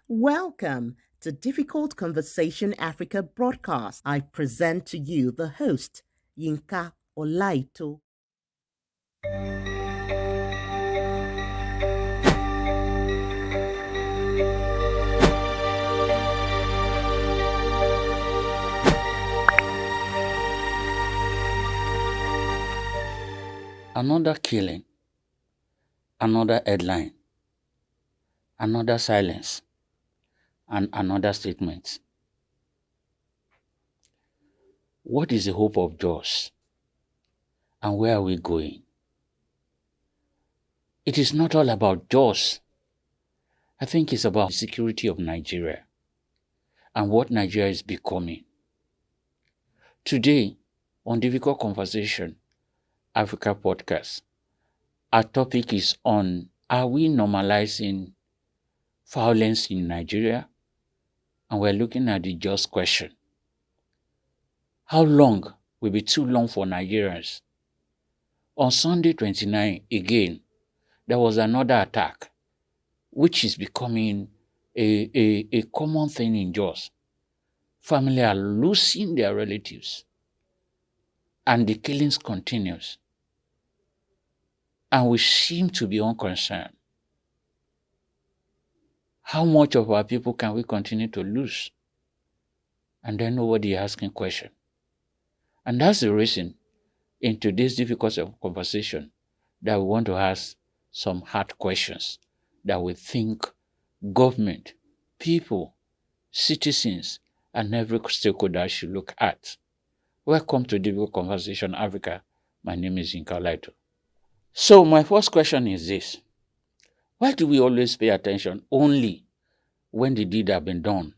Welcome to Difficult Conversation Africa broadcast. I present to you the host, Yinka Olaito. Another killing, another headline, another silence, and another statement. What is the hope of Jos? And where are we going? It is not all about Jos. I think it's about the security of Nigeria and what Nigeria is becoming. Today, on Difficult Conversation Africa podcast, our topic is on, are we normalizing violence in Nigeria? And we're looking at the Jos question. How long will be too long for Nigerians? On Sunday 29, again, there was another attack, which is becoming a common thing in Jos. Families are losing their relatives, and the killings continues. And we seem to be unconcerned. How much of our people can we continue to lose? And then nobody asking questions. And that's the reason in today's difficult conversation that we want to ask some hard questions that we think government, people, citizens, and every stakeholder should look at. Welcome to Difficult Conversation Africa. My name is Yinka Olaito. So my first question is this. Why do we always pay attention only when the deed have been done,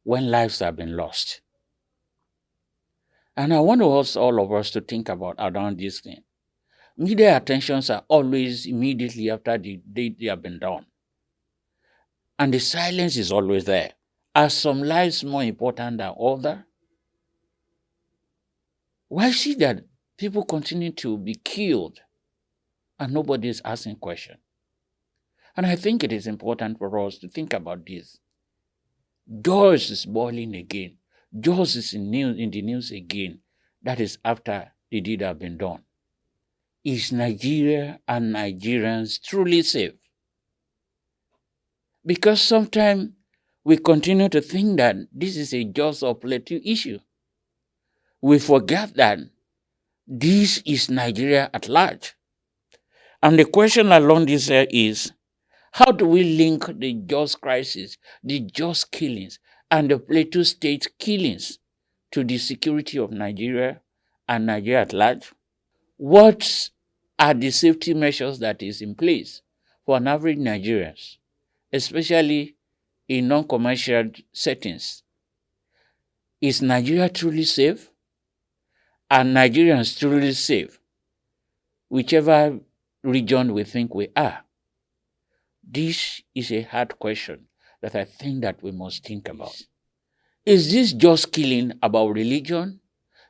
when lives have been lost? And I want to ask all of us to think about around this thing. Media attentions are always immediately after the deed have been done. And the silence is always there. Are some lives more important than others? Why is it that people continue to be killed and nobody is asking questions? And I think it is important for us to think about this. Jos is boiling again. Jos is in the news again. That is after the deed have been done. Is Nigeria and Nigerians truly safe? Because sometimes we continue to think that this is a Jos or Plateau issue. We forget that this is Nigeria at large. And the question along this is, how do we link the Jos crisis, the Jos killings, and the Plateau State killings to the security of Nigeria and Nigeria at large? What are the safety measures that is in place for an average Nigerian, especially in non-commercial settings? Is Nigeria truly safe? Are Nigerians truly safe? Whichever region we think we are. This is a hard question that I think that we must think about. Is this Jos killing about religion?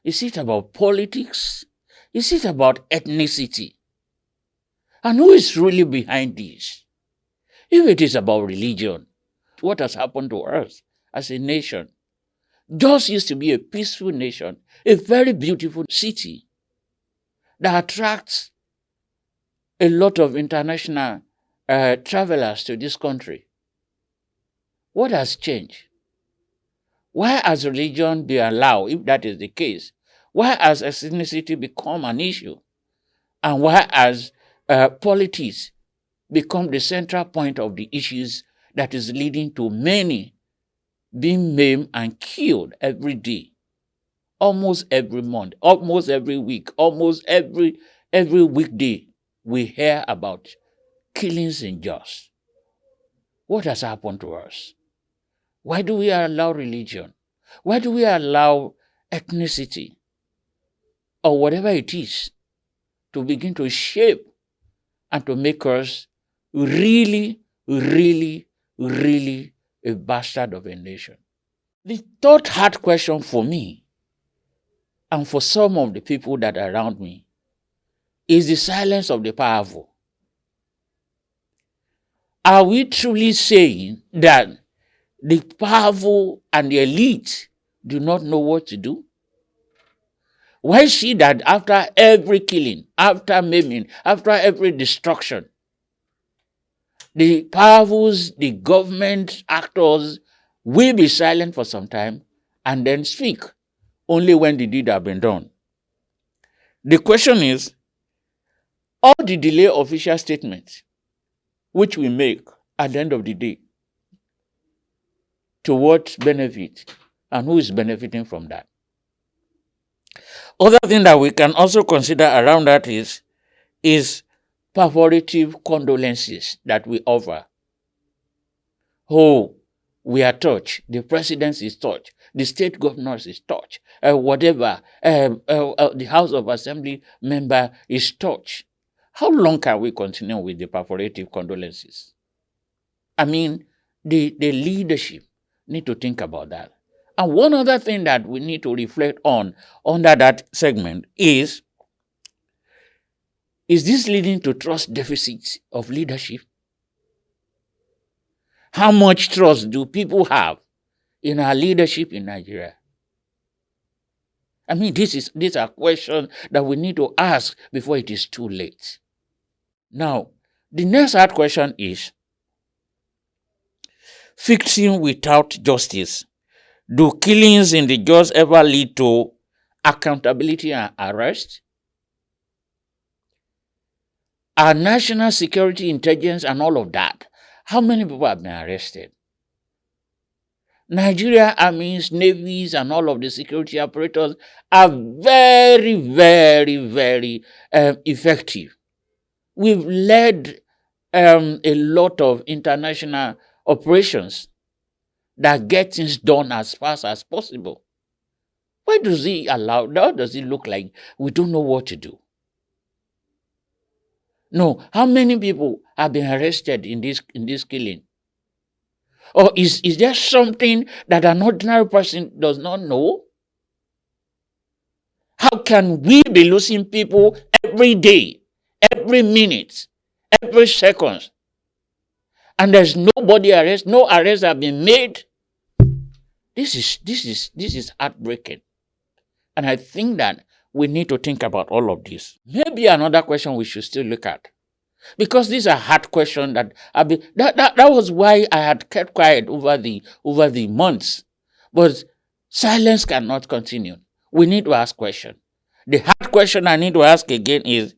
Is it about politics? Is it about ethnicity? And who is really behind this? If it is about religion, what has happened to us as a nation? Jos used to be a peaceful nation, a very beautiful city that attracts a lot of international travelers to this country. What has changed? Why has religion been allowed, if that is the case? Why has ethnicity become an issue? And why has politics become the central point of the issues that is leading to many being maimed and killed every day, almost every month, almost every week, almost every weekday? We hear about killings in Jos. What has happened to us? Why do we allow religion? Why do we allow ethnicity or whatever it is to begin to shape and to make us really, really, really a bastard of a nation? The third hard question for me and for some of the people that are around me is the silence of the powerful. Are we truly saying that the powerful and the elite do not know what to do? Why is it that after every killing, after maiming, after every destruction, the powerfuls, the government actors will be silent for some time and then speak only when the deed has been done? The question is, all the delay official statements which we make at the end of the day, to what benefit and who is benefiting from that? Other thing that we can also consider around that is performative condolences that we offer. Oh, we are touched. The president is touched. The state governors is touched. The House of Assembly member is touched. How long can we continue with the performative condolences? I mean, the leadership need to think about that. And one other thing that we need to reflect on under that segment is this leading to trust deficits of leadership? How much trust do people have in our leadership in Nigeria? I mean, these are questions that we need to ask before it is too late. Now, the next hard question is, fixing without justice. Do killings in the Jos ever lead to accountability and arrest? Our national security intelligence and all of that, how many people have been arrested? Nigeria armies, navies, and all of the security operators are very, very, very effective. We've led a lot of international operations that get things done as fast as possible. Why does it allow? How does it look like we don't know what to do? No, how many people have been arrested in this killing? Or is there something that an ordinary person does not know? How can we be losing people every day, every minute, every second, and there's nobody arrested, no arrests have been made? This is heartbreaking. And I think that we need to think about all of this. Maybe another question we should still look at, because these are hard questions that that was why I had kept quiet over the months. But silence cannot continue. We need to ask questions. The hard question I need to ask again is,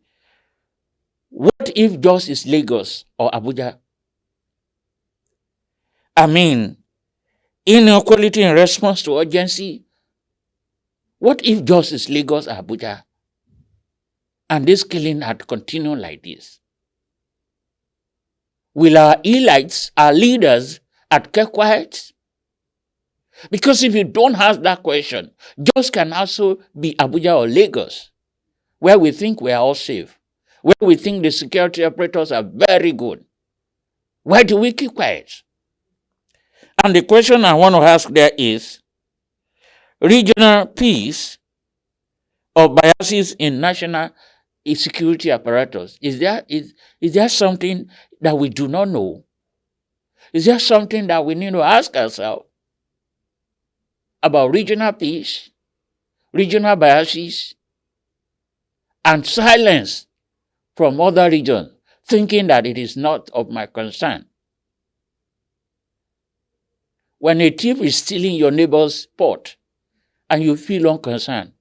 what if Jos is Lagos or Abuja? I mean, inequality in response to urgency. What if Jos is Lagos or Abuja? And this killing had continued like this? Will our elites, our leaders, have kept quiet? Because if you don't ask that question, Jos can also be Abuja or Lagos, where we think we are all safe, where we think the security operators are very good. Why do we keep quiet? And the question I want to ask there is, regional peace or biases in national security apparatus. Is there something that we do not know? Is there something that we need to ask ourselves about regional peace, regional biases, and silence from other regions, thinking that it is not of my concern? When a thief is stealing your neighbor's pot and you feel unconcerned,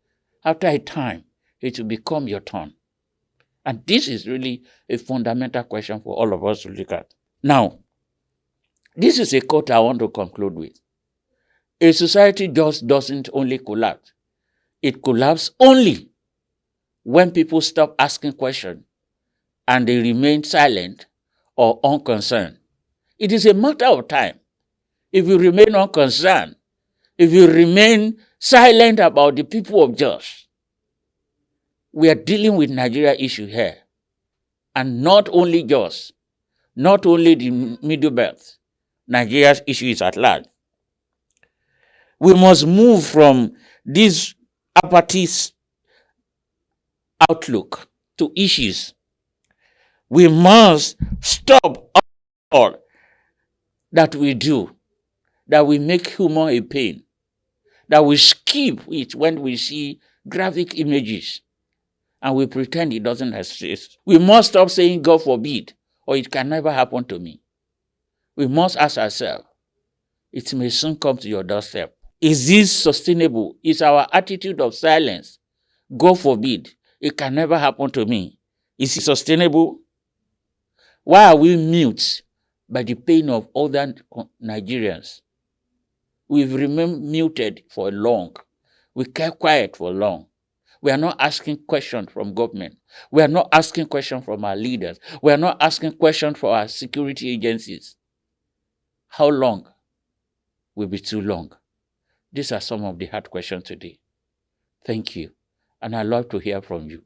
after a time, it will become your turn. And this is really a fundamental question for all of us to look at. Now, this is a quote I want to conclude with. A society just doesn't only collapse. It collapses only when people stop asking questions and they remain silent or unconcerned. It is a matter of time. If you remain unconcerned, if you remain silent about the people of Jos, we are dealing with Nigeria issue here. And not only Jos, not only the Middle Belt, Nigeria's issue is at large. We must move from this apathy outlook to issues. We must stop all that we do, that we make humor a pain, that we skip it when we see graphic images and we pretend it doesn't exist. We must stop saying, God forbid, or it can never happen to me. We must ask ourselves, it may soon come to your doorstep. Is this sustainable? Is our attitude of silence, God forbid, it can never happen to me, is it sustainable? Why are we mute by the pain of other Nigerians? We've remained muted for long. We kept quiet for long. We are not asking questions from government. We are not asking questions from our leaders. We are not asking questions from our security agencies. How long will be too long? These are some of the hard questions today. Thank you. And I'd love to hear from you.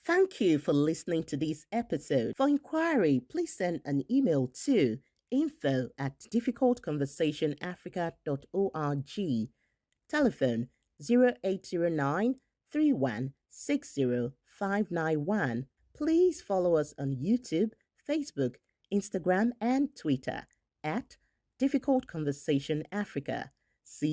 Thank you for listening to this episode. For inquiry, please send an email to info@difficultconversationafrica.org. Telephone 0809 591. Please follow us on YouTube, Facebook, Instagram, and Twitter at Difficult Conversation Africa. See you